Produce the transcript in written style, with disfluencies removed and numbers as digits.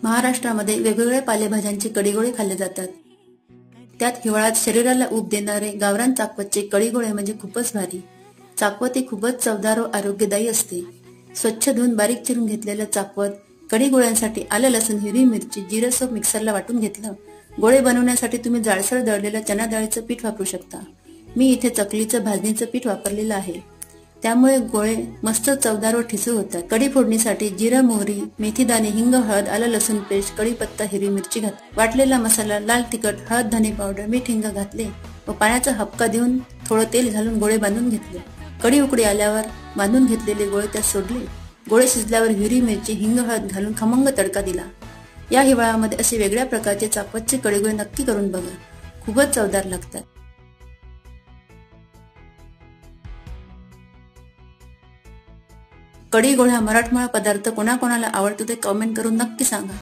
महाराष्ट्रामध्ये वेगवेगळ्या पालेभाज्यांचे कढीगोळे खाल्ले जातात. त्यात हिवाळ्यात शरीराला ऊब देणारे गावरान चाकवतचे कढीगोळे म्हणजे खूपच भारी. चाकवत ही खूपच चवदार व आरोग्यदायी असते. स्वच्छ धुवून बारीक चिरून घेतलेलं चाकवत कढीगोळ्यांसाठी आलं लसूण हिरवी मिरची जिरं सोप मिक्सरला वाटून घेतलं. गोळे बनवण्यासाठी तुम्ही जाडसर दळलेलं चणा डाळीचं पीठ वापरू शकता. मी इथे चकलीचं भाजणीचं पीठ वापरलेलं आहे. त्यामुळे गोळे मस्त चवदार व ठिसूळ होतात. कढी फोडणीसाठी जिरं मोहरी मेथीदाणे हिंग हळद आलं लसूण पेस्ट कढीपत्ता हिरवी मिरची घातली. वाटलेला मसाला लाल तिखट हळद धने पावडर मीठ हिंग घातले व पाण्याचा हबका देऊन थोडं तेल घालून गोळे बांधून घेतले. कढी उकळी आल्यावर बांधून घेतलेले गोळे त्यात सोडले. गोळे शिजल्यावर हिरवी मिरची हिंग हळद घालून खमंग तडका दिला. या हिवाळ्यामध्ये असे वेगळ्या प्रकारचे चाकवतचे कढीगोळे नक्की करून बघा. खूपच चवदार लागतात. कढीगोळे हा मराठमोळा पदार्थ कोणाकोणाला आवडतो ते कमेंट करून नक्की सांगा.